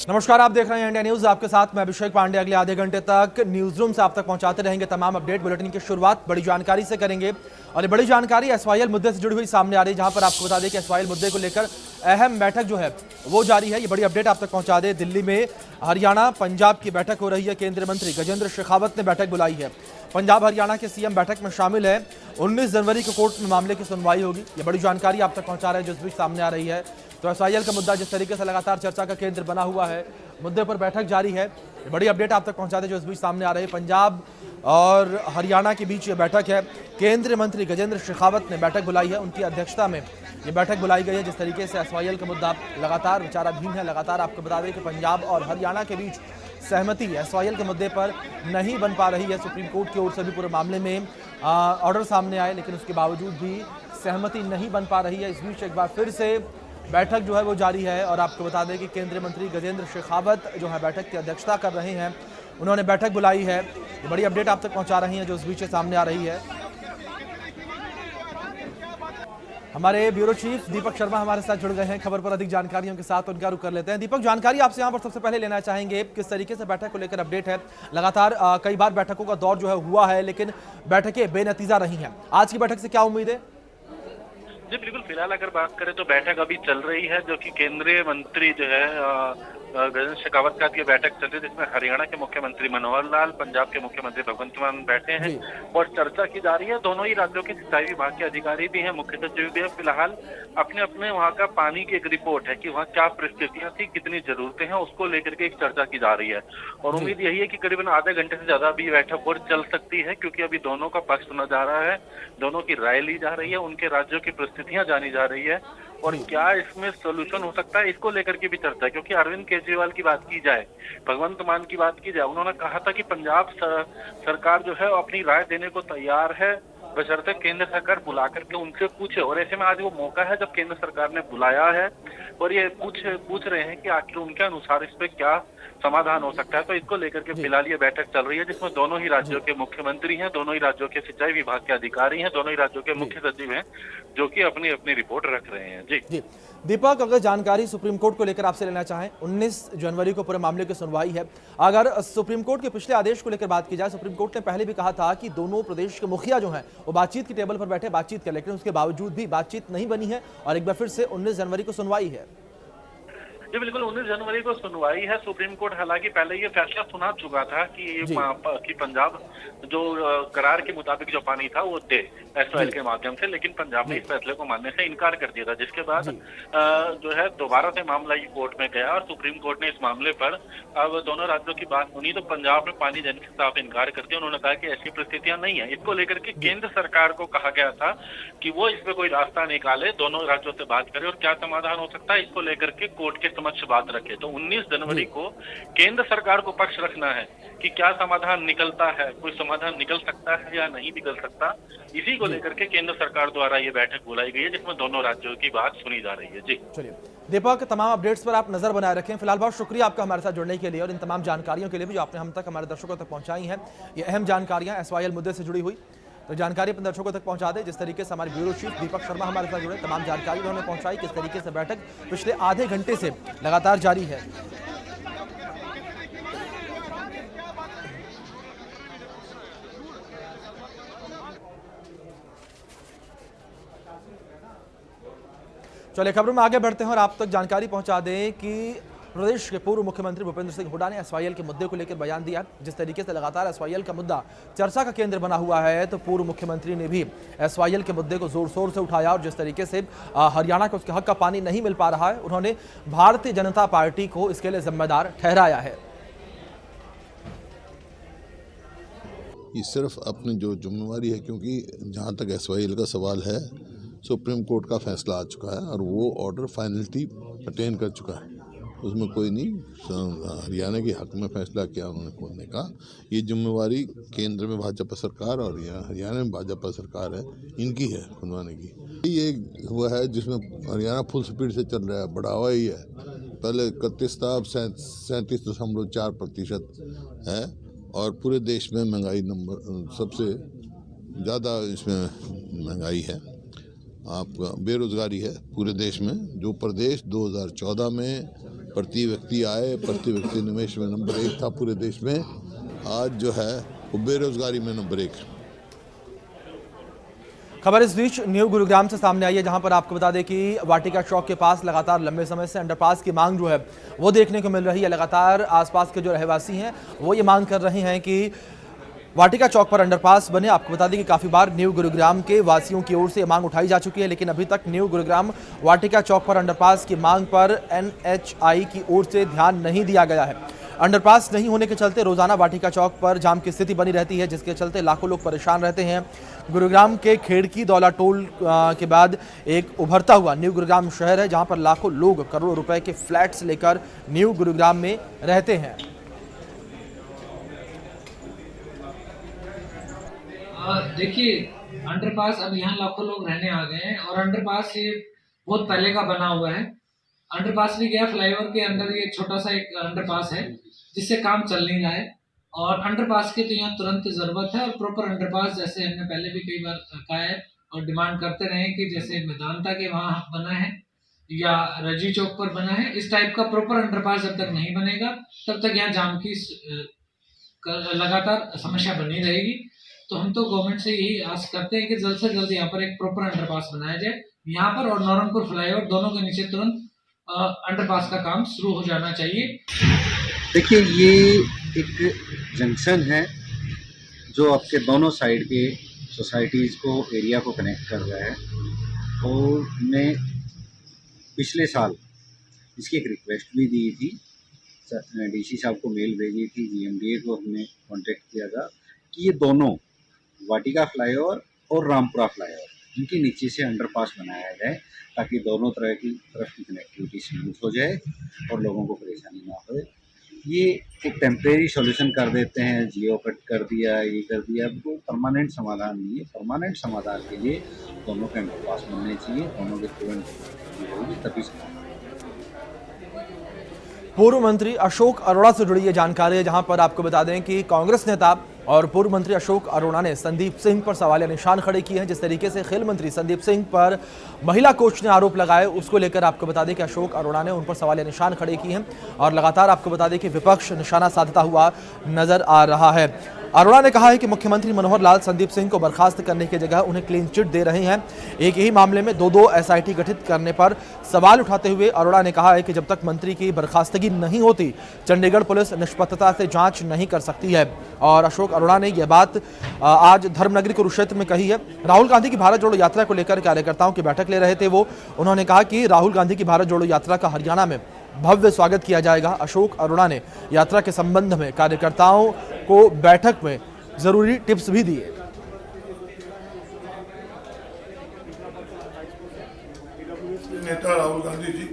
नमस्कार, आप देख रहे हैं इंडिया न्यूज। आपके साथ मैं अभिषेक पांडे। अगले आधे घंटे तक न्यूज रूम से आप तक पहुंचाते रहेंगे तमाम अपडेट। बुलेटिन की शुरुआत बड़ी जानकारी से करेंगे और ये बड़ी जानकारी एसवाईएल मुद्दे से जुड़ी हुई सामने आ रही है, जहां पर आपको बता दें कि एसवाईएल मुद्दे को लेकर अहम बैठक जो है वो जारी है। ये बड़ी अपडेट आप तक पहुंचा दे। दिल्ली में हरियाणा पंजाब की बैठक हो रही है। केंद्रीय मंत्री गजेंद्र शेखावत ने बैठक बुलाई है। पंजाब हरियाणा के सीएम बैठक में शामिल है। 19 जनवरी को कोर्ट में मामले की सुनवाई होगी। ये बड़ी जानकारी आप तक पहुंचा रहे हैं जो इस बीच सामने आ रही है। तो एसवाईएल का मुद्दा जिस तरीके से लगातार चर्चा का केंद्र बना हुआ है, मुद्दे पर बैठक जारी है। बड़ी अपडेट आप तक पहुंचा दे जो इस बीच सामने आ रही है। पंजाब और हरियाणा के बीच ये बैठक है। केंद्रीय मंत्री गजेंद्र शेखावत ने बैठक बुलाई है। उनकी अध्यक्षता में ये बैठक बुलाई गई है। जिस तरीके से एसवाईएल का मुद्दा लगातार विचाराधीन है, लगातार आपको बता दें कि पंजाब और हरियाणा के बीच सहमति एसवाईएल के मुद्दे पर नहीं बन पा रही है। सुप्रीम कोर्ट की ओर से भी पूरे मामले में ऑर्डर सामने आए, लेकिन उसके बावजूद भी सहमति नहीं बन पा रही है। इस बीच एक बार फिर से बैठक जो है वो जारी है और आपको बता दें कि केंद्रीय मंत्री गजेंद्र शेखावत जो है बैठक की अध्यक्षता कर रहे हैं। उन्होंने बैठक बुलाई है। ये बड़ी अपडेट आप तक पहुंचा रही है जो इस बीच सामने आ रही है। हमारे ब्यूरो चीफ दीपक शर्मा हमारे साथ जुड़ गए हैं खबर पर अधिक जानकारियों के साथ। उनका रुख कर लेते हैं। दीपक, जानकारी आपसे यहाँ पर सबसे पहले लेना चाहेंगे, किस तरीके से बैठक को लेकर अपडेट है। लगातार कई बार बैठकों का दौर जो है हुआ है, लेकिन बैठकें बेनतीजा रही हैं। आज की बैठक से क्या उम्मीद है? जी बिल्कुल, फिलहाल अगर बात करें तो बैठक अभी चल रही है, जो कि केंद्रीय मंत्री जो है गजेंद्र शेखावत का की बैठक चल रही है, जिसमें हरियाणा के मुख्यमंत्री मनोहर लाल, पंजाब के मुख्यमंत्री भगवंत मान बैठे हैं और चर्चा की जा रही है। दोनों ही राज्यों के सिंचाई विभाग के अधिकारी भी हैं, मुख्य सचिव भी है। फिलहाल अपने अपने वहाँ का पानी की एक रिपोर्ट है कि वहाँ क्या परिस्थितियां थी, कितनी जरूरतें हैं, उसको लेकर के एक चर्चा की जा रही है। और उम्मीद यही है कि करीबन आधे घंटे से ज्यादा भी बैठक और चल सकती है, क्योंकि अभी दोनों का पक्ष सुना जा रहा है, दोनों की राय ली जा रही है, उनके राज्यों की परिस्थितियां जानी जा रही है और क्या इसमें सोल्यूशन हो सकता है, इसको लेकर के भी चर्चा है। क्योंकि अरविंद केजरीवाल की बात की जाए, भगवंत मान की बात की जाए, उन्होंने कहा था कि पंजाब सरकार जो है अपनी राय देने को तैयार है, बशर्ते केंद्र सरकार बुला करके उनसे पूछे। और ऐसे में आज वो मौका है जब केंद्र सरकार ने बुलाया है और ये पूछ रहे हैं कि आखिर उनके अनुसार इस पे क्या समाधान हो सकता है। तो इसको लेकर के फिलहाल ये बैठक चल रही है, जिसमें दोनों ही राज्यों के मुख्यमंत्री हैं, दोनों ही राज्यों के सिंचाई विभाग के अधिकारी हैं, दोनों ही राज्यों के मुख्य सचिव हैं, जो कि अपनी अपनी रिपोर्ट रख रहे हैं। जी दीपक, अगर जानकारी सुप्रीम कोर्ट को लेकर आपसे लेना चाहें, 19 जनवरी को पूरे मामले की सुनवाई है। अगर सुप्रीम कोर्ट के पिछले आदेश को लेकर बात की जाए, सुप्रीम कोर्ट ने पहले भी कहा था कि दोनों प्रदेश के मुखिया जो हैं वो बातचीत की टेबल पर बैठे बातचीत कर, लेकिन उसके बावजूद भी बातचीत नहीं बनी है और एक बार फिर से 19 जनवरी को सुनवाई है। जी बिल्कुल, 19 जनवरी को सुनवाई है। सुप्रीम कोर्ट हालांकि पहले ये फैसला सुना चुका था कि पंजाब जो करार के मुताबिक जो पानी था वो दे एसवाईएल के माध्यम से, लेकिन पंजाब ने इस फैसले को मानने से इनकार कर दिया था, जिसके बाद जो है दोबारा से मामला ये कोर्ट में गया और सुप्रीम कोर्ट ने इस मामले पर अब दोनों राज्यों की बात सुनी। तो पंजाब ने पानी देने से साफ इनकार कर दिया। उन्होंने कहा कि ऐसी परिस्थितियां नहीं है। इसको लेकर के केंद्र सरकार को कहा गया था कि वो इसमें कोई रास्ता निकाले, दोनों राज्यों से बात करे और क्या समाधान हो सकता है इसको लेकर के कोर्ट के समक्ष बात रखे। तो 19 जनवरी को केंद्र सरकार को पक्ष रखना है कि क्या समाधान निकलता है, कोई समाधान निकल सकता है या नहीं निकल सकता। इसी को लेकर के केंद्र सरकार द्वारा ये बैठक बुलाई गई है, जिसमें दोनों राज्यों की बात सुनी जा रही है। जी चलिए दीपक, तमाम अपडेट्स पर आप नजर बनाए रखें। फिलहाल बहुत शुक्रिया आपका हमारे साथ जुड़ने के लिए और इन तमाम जानकारियों के लिए भी जो आपने हम तक, हमारे दर्शकों तक पहुंचाई हैं। ये अहम जानकारियां एसवाईएल मुद्दे से जुड़ी हुई, तो जानकारी अपने दर्शकों तक पहुंचा दे। जिस तरीके से हमारे ब्यूरो चीफ दीपक शर्मा हमारे साथ जुड़े, तमाम जानकारी उन्होंने पहुंचाई, किस तरीके से बैठक पिछले आधे घंटे से लगातार जारी है। चलिए खबरों में आगे बढ़ते हैं और आप तक जानकारी पहुंचा दें कि प्रदेश के पूर्व मुख्यमंत्री भूपेंद्र सिंह हुड्डा ने एसवाईएल के मुद्दे को लेकर बयान दिया। जिस तरीके से लगातार एसवाईएल का मुद्दा चर्चा का केंद्र बना हुआ है, तो पूर्व मुख्यमंत्री ने भी एसवाईएल के मुद्दे को जोर शोर से उठाया और जिस तरीके से हरियाणा को उसके हक का पानी नहीं मिल पा रहा है, उन्होंने भारतीय जनता पार्टी को इसके लिए जिम्मेदार ठहराया है। ये सिर्फ अपनी जो जिम्मेवारी है, क्योंकि जहाँ तक एसवाईएल का सवाल है, सुप्रीम कोर्ट का फैसला आ चुका है और वो ऑर्डर फाइनलिटी अटेन कर चुका है, उसमें कोई नहीं। हरियाणा के हक में फैसला किया उन्होंने खोलने का। ये जिम्मेवारी केंद्र में भाजपा सरकार और हरियाणा में भाजपा सरकार है, इनकी है खुलवाने की। ये हुआ है जिसमें हरियाणा फुल स्पीड से चल रहा है, बढ़ावा ही है। पहले 31 था, अब 37.4% है और पूरे देश में महंगाई नंबर सबसे ज़्यादा इसमें महंगाई है। आपका बेरोजगारी है पूरे देश में। जो प्रदेश 2014 में प्रति व्यक्ति आय, प्रति व्यक्ति निवेश में नंबर 1 था पूरे देश में। आज जो है वो बेरोजगारी में नंबर 1 है। खबर इस बीच न्यू गुरुग्राम से सामने आई है, जहां पर आपको बता दें कि वाटिका चौक के पास लगातार लंबे समय से अंडरपास की मांग जो है वो देखने को मिल रही है। लगातार आसपास के जो रहवासी हैं वो ये मांग कर रहे हैं कि वाटिका चौक पर अंडरपास बने। आपको बता दें कि काफ़ी बार न्यू गुरुग्राम के वासियों की ओर से मांग उठाई जा चुकी है, लेकिन अभी तक न्यू गुरुग्राम वाटिका चौक पर अंडरपास की मांग पर NHI की ओर से ध्यान नहीं दिया गया है। अंडरपास नहीं होने के चलते रोजाना वाटिका चौक पर जाम की स्थिति बनी रहती है, जिसके चलते लाखों लोग परेशान रहते हैं। गुरुग्राम के खेड़की दौला टोल के बाद एक उभरता हुआ न्यू गुरुग्राम शहर है, जहां पर लाखों लोग करोड़ों रुपए के फ्लैट्स लेकर न्यू गुरुग्राम में रहते हैं। देखिए, अंडरपास अब यहाँ लाखों लोग रहने आ गए हैं और अंडरपास ये बहुत पहले का बना हुआ है। अंडरपास भी गया, फ्लाईओवर के अंदर ये छोटा सा एक अंडरपास है जिससे काम चल नहीं रहा है और अंडरपास की तो यहाँ तुरंत जरूरत है। और प्रॉपर अंडरपास, जैसे हमने पहले भी कई बार कहा है और डिमांड करते रहे कि जैसे मेदांता के वहाँ बना है या रजी चौक पर बना है, इस टाइप का प्रॉपर अंडरपास जब तक नहीं बनेगा तब तक यहाँ जाम की लगातार समस्या बनी रहेगी। तो हम तो गवर्नमेंट से यही आस करते हैं कि जल्द से जल्द यहाँ पर एक प्रॉपर अंडरपास बनाया जाए। यहाँ पर और नौरंगपुर फ्लाईओवर दोनों के नीचे तुरंत अंडरपास का काम शुरू हो जाना चाहिए। देखिए, ये एक जंक्शन है जो आपके दोनों साइड के सोसाइटीज़ को, एरिया को कनेक्ट कर रहा है। और मैं पिछले साल इसकी एक रिक्वेस्ट भी दी थी, DC साहब को मेल भेजी थी, GMDA को हमने कांटेक्ट किया था कि ये दोनों वाटिका फ्लाईओवर और रामपुरा फ्लाईओवर, इनके नीचे से अंडरपास बनाया जाए ताकि दोनों तरफ की कनेक्टिविटी स्मूथ हो जाए और लोगों को परेशानी ना हो। ये एक टेम्परेरी सॉल्यूशन कर देते हैं, जियो कट कर दिया, ये कर दिया, वो परमानेंट समाधान नहीं है। परमानेंट समाधान के लिए दोनों के अंडरपास बनने चाहिए, दोनों के तुरंत होगी तभी समाधान। पूर्व मंत्री अशोक अरोड़ा से जुड़ी ये जानकारी है, जहां पर आपको बता दें कि कांग्रेस नेता और पूर्व मंत्री अशोक अरोड़ा ने संदीप सिंह पर सवालिया निशान खड़े किए हैं। जिस तरीके से खेल मंत्री संदीप सिंह पर महिला कोच ने आरोप लगाए, उसको लेकर आपको बता दें कि अशोक अरोड़ा ने उन पर सवालिया निशान खड़े किए हैं और लगातार आपको बता दें कि विपक्ष निशाना साधता हुआ नजर आ रहा है। अरोड़ा ने कहा है कि मुख्यमंत्री मनोहर लाल संदीप सिंह को बर्खास्त करने की जगह उन्हें क्लीन चिट दे रहे हैं। एक ही मामले में दो SIT गठित करने पर सवाल उठाते हुए अरोड़ा ने कहा है कि जब तक मंत्री की बर्खास्तगी नहीं होती, चंडीगढ़ पुलिस निष्पक्षता से जांच नहीं कर सकती है। और अशोक अरोड़ा ने यह बात आज धर्मनगरी कुरुक्षेत्र में कही है। राहुल गांधी की भारत जोड़ो यात्रा को लेकर कार्यकर्ताओं की बैठक ले रहे थे वो। उन्होंने कहा कि राहुल गांधी की भारत जोड़ो यात्रा का हरियाणा में भव्य स्वागत किया जाएगा। अशोक अरोड़ा ने यात्रा के संबंध में कार्यकर्ताओं को बैठक में जरूरी टिप्स भी दिए। नेता राहुल गांधी जी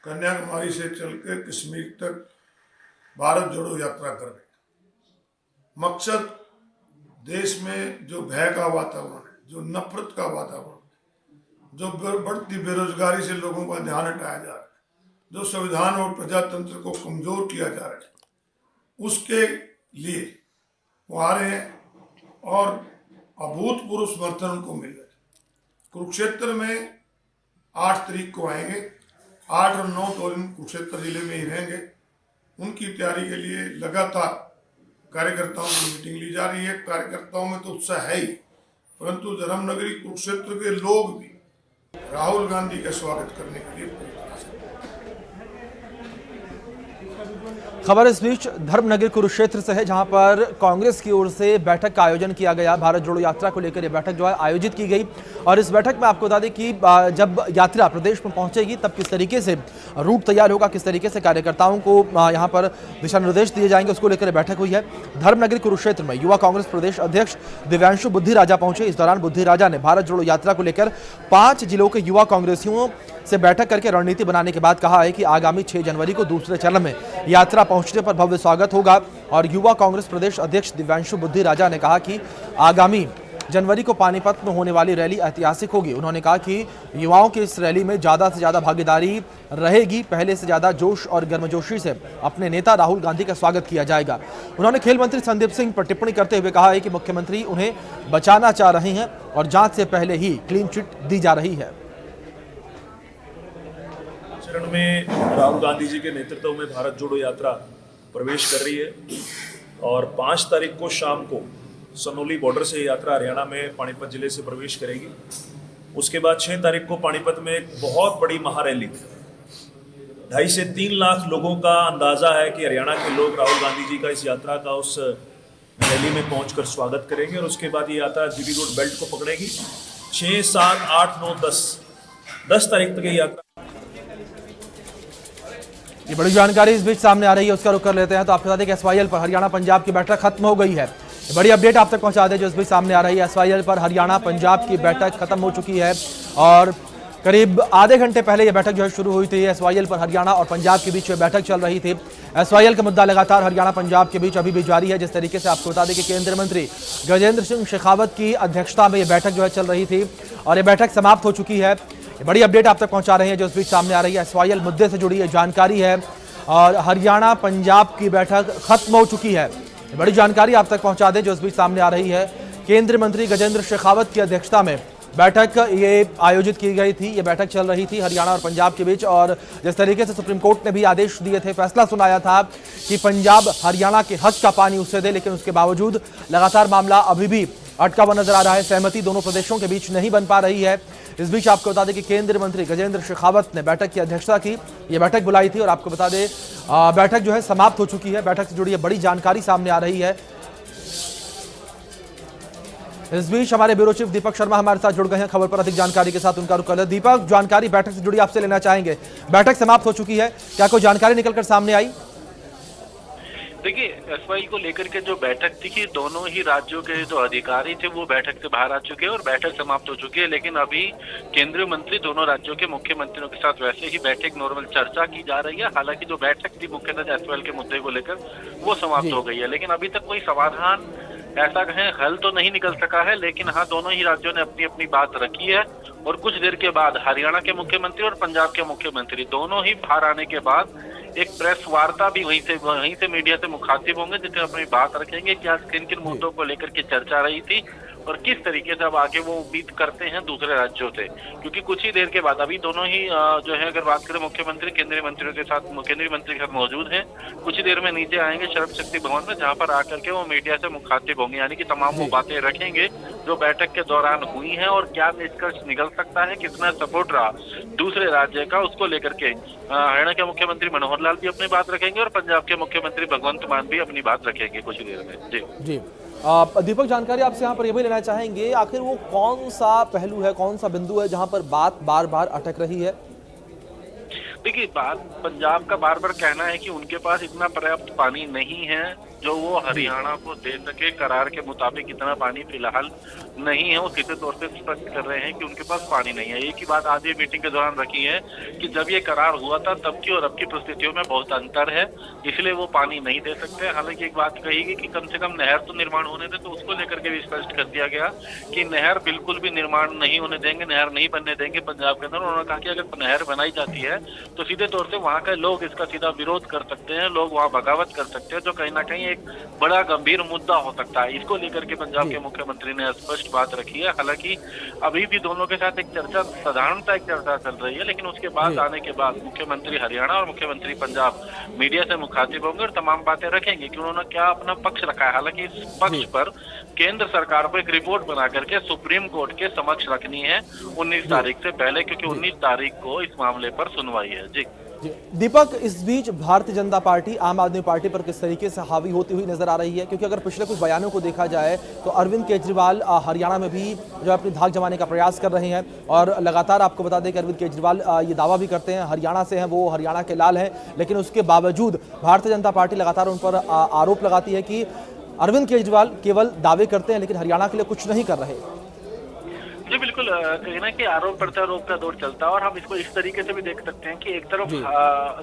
कन्याकुमारी से चलकर कश्मीर तक भारत जोड़ो यात्रा कर रहे। मकसद देश में जो भय का वातावरण है, जो नफरत का वातावरण, जो बढ़ती बेरोजगारी से लोगों का ध्यान हटाया जा रहा है, जो संविधान और प्रजातंत्र को कमजोर किया जा रहा है, उसके लिए वो आ रहे हैं और अभूतपूर्व समर्थन उनको मिल रहा है। कुरुक्षेत्र में 8 तारीख को आएंगे, 8 और 9 तो कुरुक्षेत्र जिले में ही रहेंगे। उनकी तैयारी के लिए लगातार कार्यकर्ताओं की मीटिंग ली जा रही है। कार्यकर्ताओं में तो उत्साह है ही, परंतु धर्मनगरी कुरुक्षेत्र के लोग भी राहुल गांधी का स्वागत करने के लिए पूरी तरह से। खबर इस बीच धर्मनगर कुरुक्षेत्र से है, जहां पर कांग्रेस की ओर से बैठक का आयोजन किया गया। भारत जोड़ो यात्रा को लेकर यह बैठक जो है आयोजित की गई और इस बैठक में आपको बता दें कि जब यात्रा प्रदेश में पहुंचेगी तब किस तरीके से रूट तैयार होगा, किस तरीके से कार्यकर्ताओं को यहां पर दिशा निर्देश दिए जाएंगे, उसको लेकर बैठक हुई है। धर्मनगर कुरुक्षेत्र में युवा कांग्रेस प्रदेश अध्यक्ष दिव्यांशु बुद्धि राजा पहुंचे। इस दौरान बुद्धि राजा ने भारत जोड़ो यात्रा को लेकर 5 जिलों के युवा कांग्रेसियों से बैठक करके रणनीति बनाने के बाद कहा है कि आगामी 6 जनवरी को दूसरे चरण में यात्रा पहुंचने पर भव्य स्वागत होगा। और युवा कांग्रेस प्रदेश अध्यक्ष दिव्यांशु बुद्धि राजा ने कहा कि आगामी जनवरी को पानीपत में होने वाली रैली ऐतिहासिक होगी। उन्होंने कहा कि युवाओं की इस रैली में ज़्यादा से ज़्यादा भागीदारी रहेगी, पहले से ज़्यादा जोश और गर्मजोशी से अपने नेता राहुल गांधी का स्वागत किया जाएगा। उन्होंने खेल मंत्री संदीप सिंह पर टिप्पणी करते हुए कहा है कि मुख्यमंत्री उन्हें बचाना चाह रहे हैं और जांच से पहले ही क्लीन चिट दी जा रही है। चरण में राहुल गांधी जी के नेतृत्व में भारत जोड़ो यात्रा प्रवेश कर रही है और 5 तारीख को शाम को सनोली बॉर्डर से यात्रा हरियाणा में पानीपत जिले से प्रवेश करेगी। उसके बाद 6 तारीख को पानीपत में एक बहुत बड़ी महारैली 2.5 से 3 लाख लोगों का अंदाजा है कि हरियाणा के लोग राहुल गांधी जी का इस यात्रा का उस रैली में पहुंचकर स्वागत करेंगे और उसके बाद ये यात्रा जीबी रोड बेल्ट को पकड़ेगी। 6, 7, 8, 9, 10 तारीख तक ये यात्रा। ये बड़ी जानकारी इस बीच सामने आ रही है, उसका रुख कर लेते हैं। तो आपको बता दें कि एसवाईएल पर हरियाणा पंजाब की बैठक खत्म हो गई है। बड़ी अपडेट आप तक पहुंचा दें जो इस बीच सामने आ रही है। एसवाईएल पर हरियाणा पंजाब की बैठक खत्म हो चुकी है और करीब आधे घंटे पहले यह बैठक जो है शुरू हुई थी। एसवाईएल पर हरियाणा और पंजाब के बीच बैठक चल रही थी। एसवाईएल का मुद्दा लगातार हरियाणा पंजाब के बीच अभी भी जारी है। जिस तरीके से आपको बता दें कि केंद्रीय मंत्री गजेंद्र सिंह शेखावत की अध्यक्षता में यह बैठक जो है चल रही थी और ये बैठक समाप्त हो चुकी है। बड़ी अपडेट आप तक पहुंचा रहे हैं जो इस बीच सामने आ रही है। एसवाईएल मुद्दे से जुड़ी जानकारी है और हरियाणा पंजाब की बैठक खत्म हो चुकी है। बड़ी जानकारी आप तक पहुंचा दें जो इस बीच सामने आ रही है। केंद्रीय मंत्री गजेंद्र शेखावत की अध्यक्षता में बैठक ये आयोजित की गई थी। ये बैठक चल रही थी हरियाणा और पंजाब के बीच और जिस तरीके से सुप्रीम कोर्ट ने भी आदेश दिए थे, फैसला सुनाया था कि पंजाब हरियाणा के हक का पानी उससे दे, लेकिन उसके बावजूद लगातार मामला अभी भी अटका हुआ नजर आ रहा है। सहमति दोनों प्रदेशों के बीच नहीं बन पा रही है। इस बीच आपको बता दें कि केंद्रीय मंत्री गजेंद्र शेखावत ने बैठक की अध्यक्षता की। ये बैठक बुलाई थी और आपको बता दें बैठक जो है समाप्त हो चुकी है। बैठक से जुड़ी बड़ी जानकारी सामने आ रही है। इस बीच हमारे ब्यूरो चीफ दीपक शर्मा हमारे साथ जुड़ गए हैं खबर पर अधिक जानकारी के साथ। उनका रुख कर दीपक, जानकारी बैठक से जुड़ी आपसे लेना चाहेंगे। बैठक समाप्त हो चुकी है, क्या कोई जानकारी निकलकर सामने आई? देखिए, एसवाई को लेकर के जो बैठक थी कि दोनों ही राज्यों के जो अधिकारी थे वो बैठक से बाहर आ चुके हैं और बैठक समाप्त हो चुकी है। लेकिन अभी केंद्रीय मंत्री दोनों राज्यों के मुख्यमंत्रियों के साथ वैसे ही बैठक नॉर्मल चर्चा की जा रही है। हालांकि जो बैठक थी मुख्यतः एसवाई के मुद्दे को लेकर वो समाप्त हो गई है, लेकिन अभी तक कोई समाधान ऐसा कहें हल तो नहीं निकल सका है। लेकिन हाँ, दोनों ही राज्यों ने अपनी अपनी बात रखी है और कुछ देर के बाद हरियाणा के मुख्यमंत्री और पंजाब के मुख्यमंत्री दोनों ही बाहर आने के बाद एक प्रेस वार्ता भी वहीं से मीडिया से मुखातिब होंगे, जिसमें अपनी बात रखेंगे कि आज किन किन मुद्दों को लेकर के चर्चा रही थी और किस तरीके से अब आगे वो उम्मीद करते हैं दूसरे राज्यों से। क्योंकि कुछ ही देर के बाद अभी दोनों ही जो है अगर बात करें मुख्यमंत्री केंद्रीय मंत्री के साथ मौजूद हैं। कुछ ही देर में नीचे आएंगे शरद शक्ति भवन में, जहां पर आकर के वो मीडिया से मुखातिब होंगे। यानी कि तमाम वो बातें रखेंगे जो बैठक के दौरान हुई हैं और क्या निष्कर्ष निकल सकता है, कितना सपोर्ट रहा दूसरे राज्य का, उसको लेकर के हरियाणा के मुख्यमंत्री मनोहर लाल भी अपनी बात रखेंगे और पंजाब के मुख्यमंत्री भगवंत मान भी अपनी बात रखेंगे कुछ ही देर में। जी दीपक, जानकारी आपसे यहाँ पर ये भी लेना चाहेंगे, आखिर वो कौन सा पहलू है, कौन सा बिंदु है जहाँ पर बात बार बार अटक रही है? देखिए, बात पंजाब का बार बार कहना है कि उनके पास इतना पर्याप्त पानी नहीं है जो वो हरियाणा को दे सके। करार के मुताबिक इतना पानी फिलहाल नहीं है। वो सीधे तौर पे स्पष्ट कर रहे हैं कि उनके पास पानी नहीं है। एक ही बात आज ये मीटिंग के दौरान रखी है कि जब ये करार हुआ था तब की और अब की परिस्थितियों में बहुत अंतर है, इसलिए वो पानी नहीं दे सकते। हालांकि एक बात कही गई कि कम से कम नहर तो निर्माण होने दे, तो उसको लेकर के भी स्पष्ट कर दिया गया कि नहर बिल्कुल भी निर्माण नहीं होने देंगे, नहर नहीं बनने देंगे पंजाब के अंदर। उन्होंने कहा कि अगर नहर बनाई जाती है तो सीधे तौर से वहाँ के लोग इसका सीधा विरोध कर सकते हैं, लोग वहाँ बगावत कर सकते हैं, जो कहीं ना कहीं एक बड़ा गंभीर मुद्दा हो सकता है। इसको लेकर के पंजाब के मुख्यमंत्री ने स्पष्ट बात रखी है। हालांकि अभी भी दोनों के साथ एक चर्चा, साधारणता एक चर्चा चल रही है, लेकिन उसके बाद आने के बाद मुख्यमंत्री हरियाणा और मुख्यमंत्री पंजाब मीडिया से मुखातिब होंगे और तमाम बातें रखेंगे कि उन्होंने क्या अपना पक्ष रखा है। हालांकि इस पक्ष पर केंद्र सरकार को एक रिपोर्ट बना करके सुप्रीम कोर्ट के समक्ष रखनी है 19 तारीख से पहले, क्योंकि 19 तारीख को इस मामले पर सुनवाई है। जी दीपक, इस बीच भारतीय जनता पार्टी आम आदमी पार्टी पर किस तरीके से हावी होती हुई नजर आ रही है? क्योंकि अगर पिछले कुछ बयानों को देखा जाए तो अरविंद केजरीवाल हरियाणा में भी जो अपनी धाक जमाने का प्रयास कर रहे हैं और लगातार आपको बता दें कि अरविंद केजरीवाल ये दावा भी करते हैं हरियाणा से हैं, वो हरियाणा के लाल हैं, लेकिन उसके बावजूद भारतीय जनता पार्टी लगातार उन पर आरोप लगाती है कि अरविंद केजरीवाल केवल दावे करते हैं लेकिन हरियाणा के लिए कुछ नहीं कर रहे। जी बिल्कुल, कहीं ना कि आरोप प्रत्यारोप का दौर चलता है और हम इसको इस तरीके से भी देख सकते हैं कि एक तरफ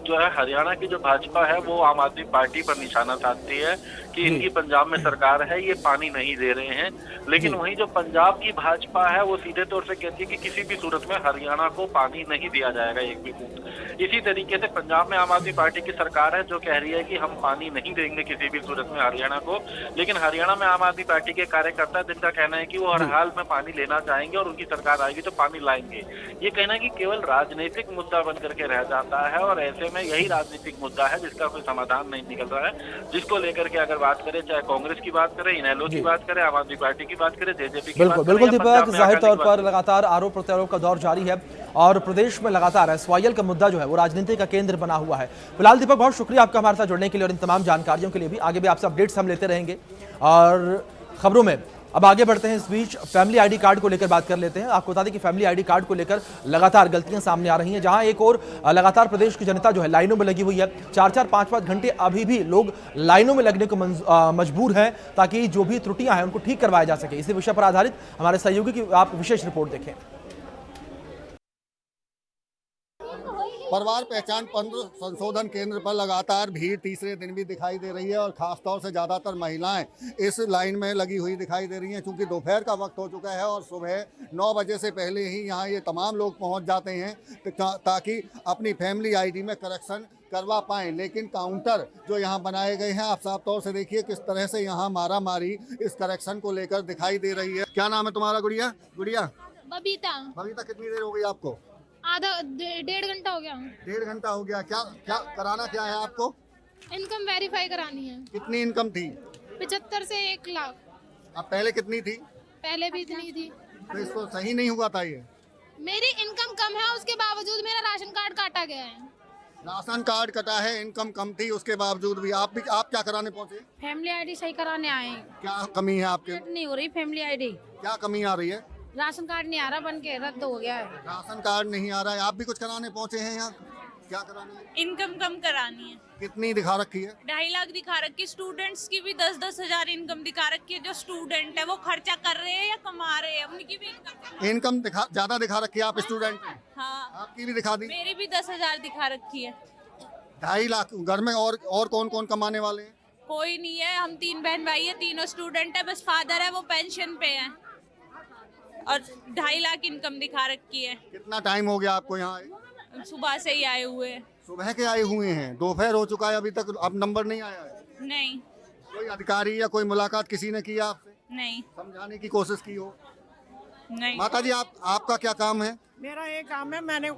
जो है हरियाणा की जो भाजपा है वो आम आदमी पार्टी पर निशाना साधती है कि इनकी पंजाब में सरकार है, ये पानी नहीं दे रहे हैं। लेकिन वहीं जो पंजाब की भाजपा है वो सीधे तौर से कहती है कि किसी भी सूरत में हरियाणा को पानी नहीं दिया जाएगा एक भी बूंद। इसी तरीके से पंजाब में आम आदमी पार्टी की सरकार है जो कह रही है कि हम पानी नहीं देंगे किसी भी सूरत में हरियाणा को, लेकिन हरियाणा में आम आदमी पार्टी के कार्यकर्ता जिनका कहना है कि वो हर हाल में पानी लेना चाहेंगे आएगी और उनकी सरकार आएगी तो पानी लाएंगे। ये कहना कि केवल राजनीतिक मुद्दा बन करके रह जाता है और ऐसे में यही राजनीतिक मुद्दा है जिसका कोई समाधान नहीं निकल रहा है, जिसको लेकर के अगर बात करें, चाहे कांग्रेस की बात करें, इनेलो की बात करें, आम आदमी पार्टी की बात करें, जेजेपी की बात करें, बिल्कुल या दीपक, पंजाब में जाहिर अकाली तौर की पर बात करें। लगातार आरोप प्रत्यारोप का दौर जारी है और प्रदेश में लगातार एसवाईएल का मुद्दा जो है वो राजनीति का केंद्र बना हुआ है। फिलहाल दीपक, बहुत शुक्रिया आपका हमारे साथ जुड़ने के लिए और इन तमाम जानकारियों के लिए भी। आगे भी आपसे अपडेट्स हम लेते रहेंगे और खबरों में अब आगे बढ़ते हैं। इस बीच फैमिली आईडी कार्ड को लेकर बात कर लेते हैं। आपको बता दें कि फैमिली आईडी कार्ड को लेकर लगातार गलतियां सामने आ रही हैं, जहां एक और लगातार प्रदेश की जनता जो है लाइनों में लगी हुई है। 4-4, 5-5 घंटे अभी भी लोग लाइनों में लगने को मजबूर हैं ताकि जो भी त्रुटियां हैं उनको ठीक करवाया जा सके। इसी विषय पर आधारित हमारे सहयोगी की आप विशेष रिपोर्ट देखें। परिवार पहचान पत्र संशोधन केंद्र पर लगातार भीड़ तीसरे दिन भी दिखाई दे रही है और खासतौर से ज़्यादातर महिलाएं इस लाइन में लगी हुई दिखाई दे रही हैं, क्योंकि दोपहर का वक्त हो चुका है और सुबह 9 बजे से पहले ही यहां ये तमाम लोग पहुंच जाते हैं ताकि अपनी फैमिली आईडी में करेक्शन करवा पाएं। लेकिन काउंटर जो यहाँ बनाए गए हैं, आप साफ तौर से देखिए किस तरह से यहाँ मारा मारी इस करेक्शन को लेकर दिखाई दे रही है। क्या नाम है तुम्हारा गुड़िया? बबीता। बबीता, कितनी देर हो गई आपको? आधा 1.5 घंटा हो गया। 1.5 घंटा हो गया। क्या क्या कराना क्या है आपको? इनकम वेरीफाई करानी है। कितनी इनकम थी? 75 से 1 लाख। अब पहले कितनी थी? पहले भी इतनी थी। तो इसको सही नहीं हुआ था ये? मेरी इनकम कम है, उसके बावजूद मेरा राशन कार्ड काटा गया है। राशन कार्ड कटा है, इनकम कम थी, उसके बावजूद भी आप क्या कराने पहुंचे? फैमिली आईडी सही कराने आए हैं। क्या कमी है आपके? नहीं हो रही फैमिली आईडी। क्या कमी आ रही है? राशन कार्ड नहीं आ रहा, बन के रद्द हो गया है। राशन कार्ड नहीं आ रहा है। आप भी कुछ कराने पहुंचे हैं यहाँ? क्या कराना है? इनकम कम करानी है। कितनी दिखा रखी है? 2.5 लाख दिखा रखी है। स्टूडेंट्स की भी 10-10 हजार इनकम दिखा रखी है। जो स्टूडेंट है वो खर्चा कर रहे हैं या कमा रहे हैं, उनकी भी इनकम ज्यादा दिखा रखी है। आप स्टूडेंट? हाँ, आपकी भी दिखा दी। मेरी भी 10 हजार दिखा रखी है। 2.5 लाख। घर में और कौन कौन कमाने वाले हैं? कोई नहीं है, हम 3 बहन भाई है, तीनों स्टूडेंट है, बस फादर है वो पेंशन पे है और 2.5 लाख इनकम दिखा रखी है। कितना टाइम हो गया आपको यहाँ आए? सुबह से ही आए हुए हैं। सुबह के आए हुए हैं, दोपहर हो चुका है, अभी तक अब नंबर नहीं आया है? नहीं। कोई अधिकारी या कोई मुलाकात किसी ने किया आपसे? नहीं। समझाने की कोशिश की हो? नहीं। माता जी, आपका क्या काम है? मेरा ये काम है, मैंने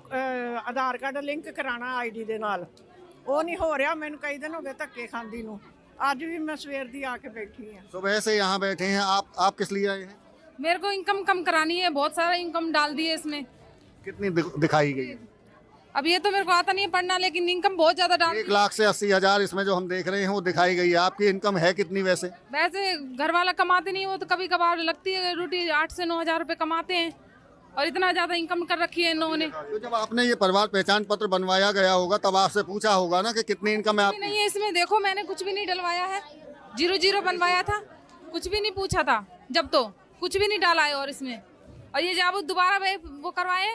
आधार कार्ड लिंक कराना आईडी ਦੇ ਨਾਲ, ਉਹ नहीं हो रहा। मैंने कई दिन हो गए धक्के खांदी ਨੂੰ, आज भी मैं सवेर दी आके बैठी हूँ। सुबह से यहाँ बैठे हैं। आप किस लिए आए हैं? मेरे को इनकम कम करानी है, बहुत सारा इनकम डाल दिए इसमें। कितनी दिखाई गई? अब ये तो मेरे को आता नहीं है पढ़ना, लेकिन इनकम बहुत ज्यादा डाल 1 लाख से 80 हजार इसमें जो हम देख रहे हैं वो दिखाई गई है। आपकी इनकम है कितनी वैसे? वैसे घर वाला कमाते नहीं, वो तो कभी कभार लगती है रोटी। 8 से 9 हजार रुपए कमाते हैं और इतना ज्यादा इनकम कर रखी है इन लोगों ने। तो जब आपने ये परिवार पहचान पत्र बनवाया गया होगा तब आपसे पूछा होगा ना कि कितनी इनकम है आपकी? नहीं है इसमें, देखो मैंने कुछ भी नहीं डलवाया है, 0-0 बनवाया था, कुछ भी नहीं पूछा था जब, तो कुछ भी नहीं डाला है। और इसमें और ये जब दोबारा वो करवाए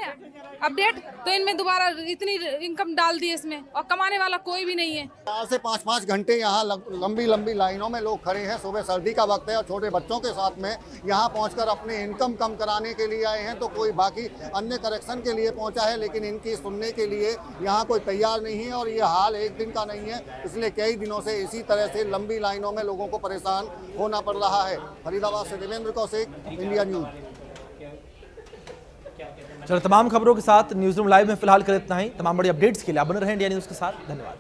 अपडेट तो इनमें दोबारा इतनी इनकम डाल दी इसमें, और कमाने वाला कोई भी नहीं है। 4 से 5 घंटे यहाँ लंबी लाइनों में लोग खड़े हैं। सुबह सर्दी का वक्त है और छोटे बच्चों के साथ में यहाँ पहुंचकर अपने इनकम कम कराने के लिए आए हैं। तो कोई बाकी अन्य करेक्शन के लिए पहुंचा है, लेकिन इनकी सुनने के लिए यहाँ कोई तैयार नहीं है। और ये हाल एक दिन का नहीं है, इसलिए कई दिनों से इसी तरह से लंबी लाइनों में लोगों को परेशान होना पड़ रहा है। फरीदाबाद से देवेंद्र कौशिक, इंडिया न्यूज। चलो, तमाम खबरों के साथ न्यूज़ रूम लाइव में फिलहाल कर इतना ही। तमाम बड़ी अपडेट्स के लिए आप बने रहें इंडिया न्यूज़ के साथ। धन्यवाद।